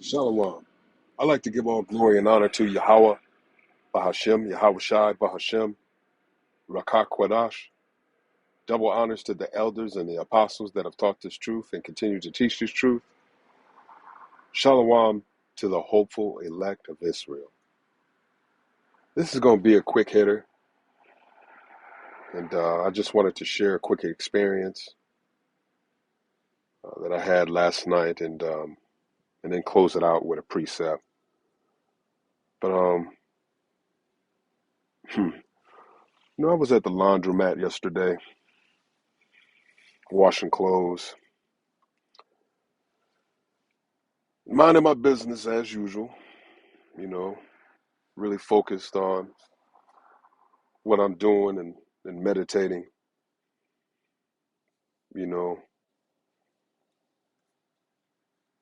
Shalom. I like to give all glory and honor to Yahweh, Bahashem, Yahweh Shai, Bahashem, Rakak Kwadash. Double honors to the elders and the apostles that have taught this truth and continue to teach this truth. Shalom to the hopeful elect of Israel. This is going to be a quick hitter, and I just wanted to share a quick experience that I had last night, and then close it out with a precept. But I was at the laundromat yesterday, washing clothes, minding my business as usual, you know, really focused on what I'm doing and meditating, you know,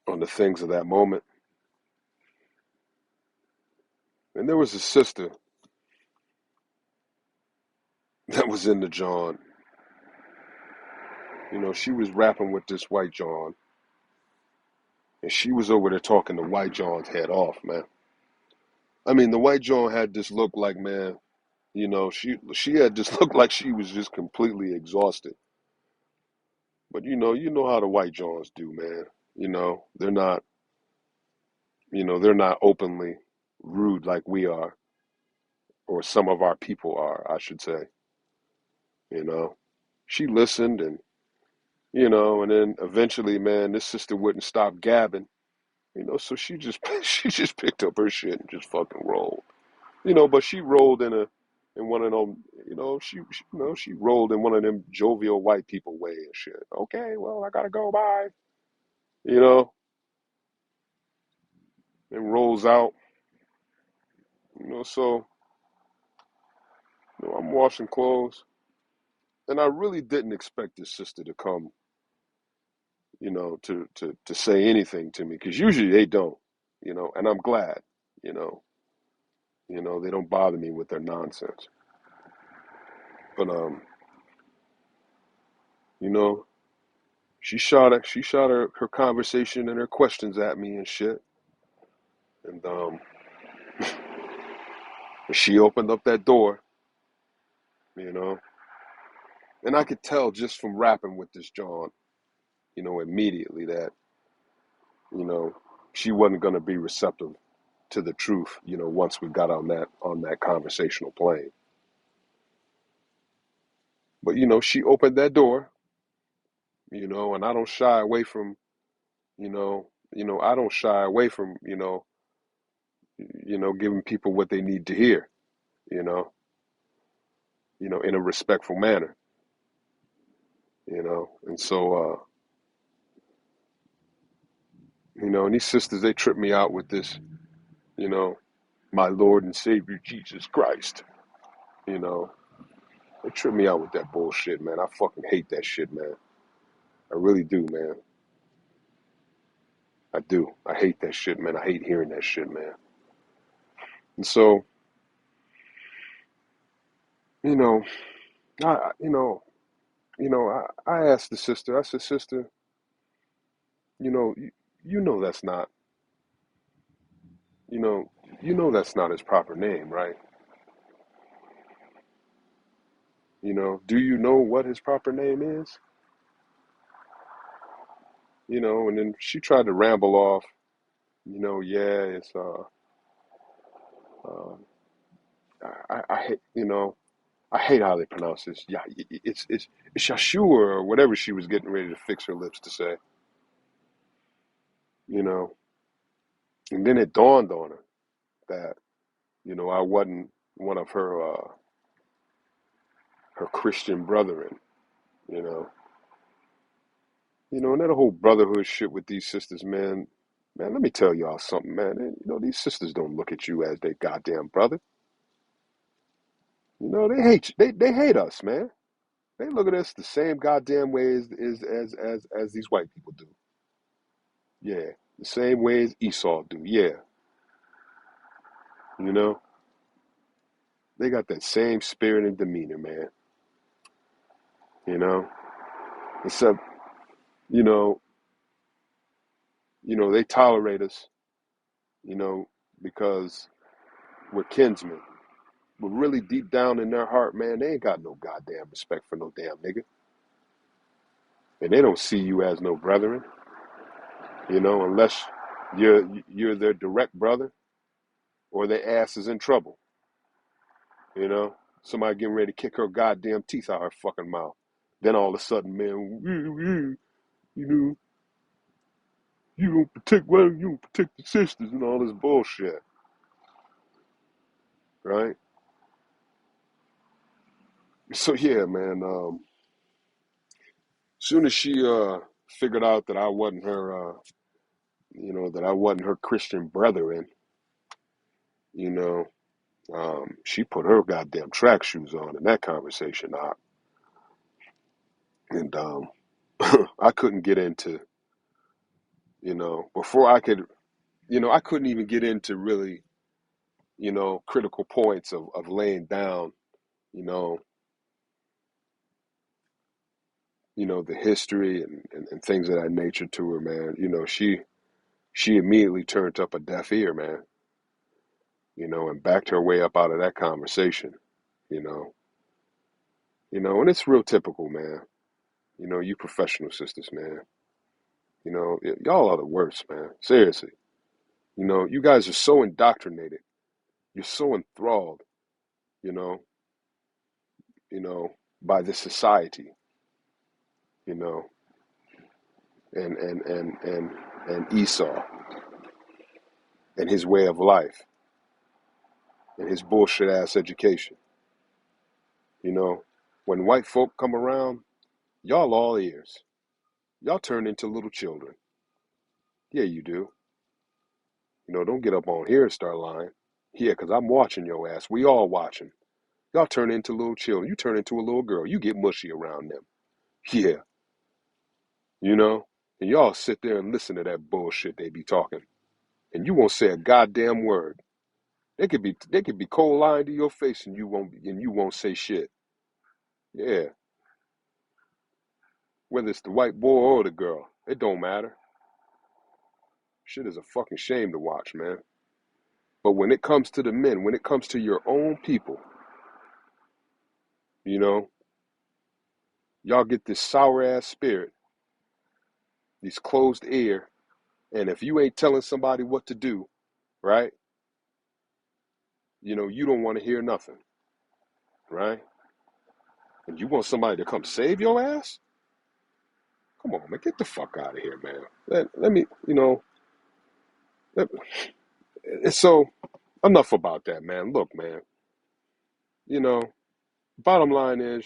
on the things of that moment. And there was a sister that was in the John. She was rapping with this white John, and she was over there talking the white John's head off, man. I mean, the white John had this look like, man, she had this look like she was just completely exhausted. But you know how the white Johns do, man. They're not, they're not openly rude like we are, or some of our people are, I should say. You know, she listened, and then eventually, man, this sister wouldn't stop gabbing. So she just she just picked up her shit and just fucking rolled. But she rolled in one of them. She rolled in one of them jovial white people way and shit. Okay, well, I gotta go. Bye. You know, and rolls out. So I'm washing clothes, and I really didn't expect this sister to come. To say anything to me, because usually they don't. And I'm glad. You know, they don't bother me with their nonsense. But you know, she shot her conversation and her questions at me and shit. And she opened up that door, you know, and I could tell just from rapping with this John, immediately that, you know, she wasn't gonna be receptive to the truth, once we got on that conversational plane. But she opened that door, and I don't shy away from, I don't shy away from, giving people what they need to hear, you know, in a respectful manner, And so, and these sisters, they trip me out with this, you know, my Lord and Savior Jesus Christ, you know. They trip me out with that bullshit, man. I fucking hate that shit, man. I really do, man. I do. I hate that shit, man. I hate hearing that shit, man. And so, you know, I, you know, I asked the sister. I said, sister, you know, you, you know that's not, you know, that's not his proper name, right? Do you know what his proper name is? And then she tried to ramble off. Yeah, it's uh I hate I hate how they pronounce this. Yeah, it's Yeshua or whatever she was getting ready to fix her lips to say. You know, and then it dawned on her that I wasn't one of her Christian brethren. You know, and that whole brotherhood shit with these sisters, man. Man, let me tell y'all something, man. These sisters don't look at you as their goddamn brother. They hate you. They hate us, man. They look at us the same goddamn way as these white people do. Yeah, the same way as Esau do. Yeah, you know, they got that same spirit and demeanor, man. You know, except you know, they tolerate us. you know, because we're kinsmen. But really deep down in their heart, man, they ain't got no goddamn respect for no damn nigga. And they don't see you as no brethren, unless you're their direct brother or their ass is in trouble, you know. Somebody getting ready to kick her goddamn teeth out her fucking mouth. Then all of a sudden, man, you know, you don't protect the sisters and all this bullshit, right? So yeah, man. Soon as she figured out that I wasn't her, that I wasn't her Christian brethren, you know, she put her goddamn track shoes on in that conversation, and I couldn't get into, before I could, I couldn't even get into really, critical points of laying down, you know, the history and things of that nature to her, man. She immediately turned up a deaf ear, man, and backed her way up out of that conversation, you know, and it's real typical, man. You professional sisters, man. Y'all are the worst, man. Seriously. You guys are so indoctrinated. You're so enthralled, you know, you know, by this society, you know, and Esau and his way of life and his bullshit ass education. When white folk come around, y'all all ears. Y'all turn into little children. Yeah, you do. Don't get up on here and start lying. Yeah, 'cause I'm watching your ass. We all watching. Y'all turn into little children. You turn into a little girl. You get mushy around them. Yeah, you know? And y'all sit there and listen to that bullshit they be talking. And you won't say a goddamn word. They could be cold lying to your face and you won't say shit. Yeah. Whether it's the white boy or the girl. It don't matter. Shit is a fucking shame to watch, man. But when it comes to the men, when it comes to your own people, you know, y'all get this sour ass spirit, these closed ear, and if you ain't telling somebody what to do, right? You don't want to hear nothing, right? And you want somebody to come save your ass? Come on, man, get the fuck out of here, man. Let me, let, so enough about that, man. Look, man, you know, bottom line is,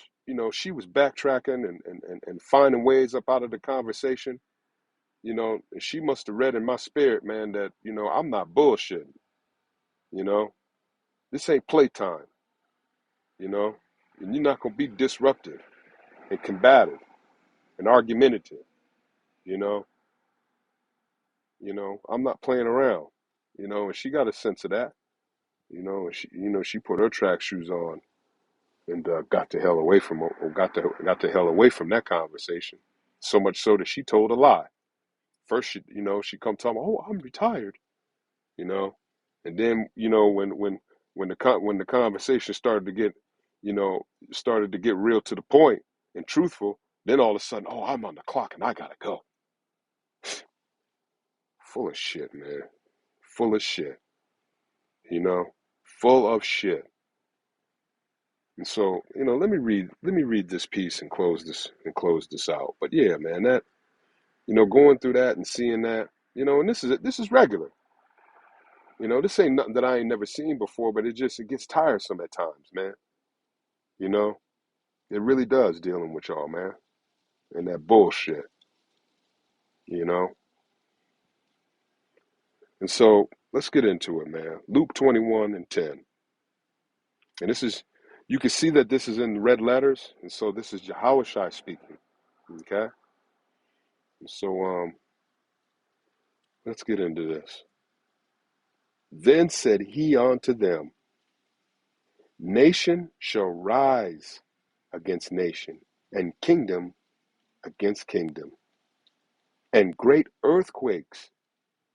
she was backtracking and finding ways up out of the conversation, and she must have read in my spirit, man, that, I'm not bullshitting, you know, this ain't playtime, and you're not going to be disruptive and combative and argumentative, you know, I'm not playing around, and she got a sense of that, and she put her track shoes on and got the hell away from or got the hell away from that conversation. So much so that she told a lie. First, she come tell me, "Oh, I'm retired," you know, and then when the conversation started to get, you know, started to get real to the point and truthful, then all of a sudden, "Oh, I'm on the clock and I gotta go." Full of shit, man. Full of shit. You know, full of shit. And so, let me read this piece and close this out. But yeah, man, that, going through that and seeing that, and this is regular. This ain't nothing that I ain't never seen before, but it gets tiresome at times, man. You know, it really does dealing with y'all, man. And that bullshit, you know. And so let's get into it, man. Luke 21:10. And you can see that this is in red letters. And so this is Yahushua speaking. Okay. And so let's get into this. Then said he unto them, Nation shall rise against nation, and kingdom against kingdom, and great earthquakes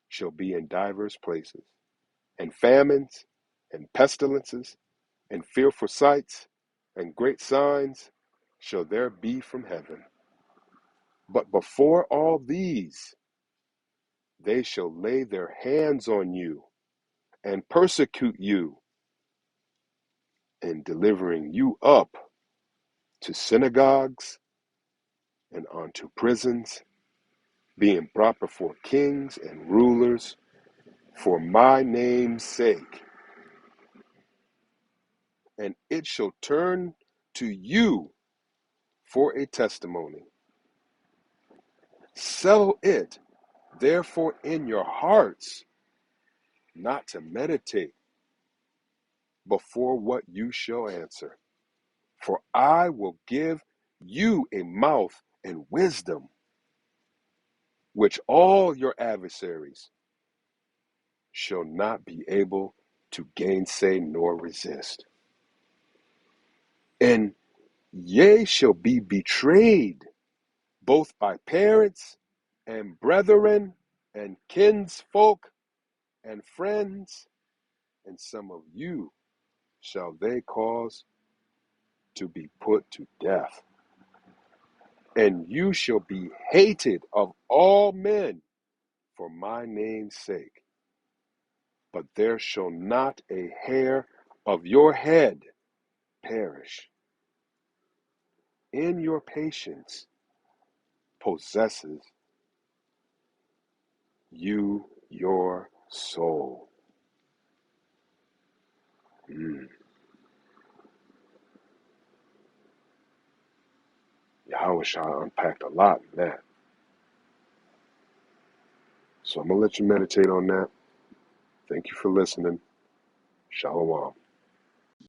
shall be in divers places. and famines, and pestilences, and fearful sights, and great signs shall there be from heaven. But before all these, they shall lay their hands on you and persecute you, and delivering you up to synagogues and unto prisons, being brought before kings and rulers for my name's sake. And it shall turn to you for a testimony. Settle it, therefore, in your hearts, not to meditate before what you shall answer. For I will give you a mouth and wisdom, which all your adversaries shall not be able to gainsay nor resist. And ye shall be betrayed both by parents and brethren and kinsfolk and friends, and some of you shall they cause to be put to death. And you shall be hated of all men for my name's sake. But there shall not a hair of your head perish. In your patience possesses you your soul. Yahweh Shah unpacked a lot in that. So I'm going to let you meditate on that. Thank you for listening. Shalom.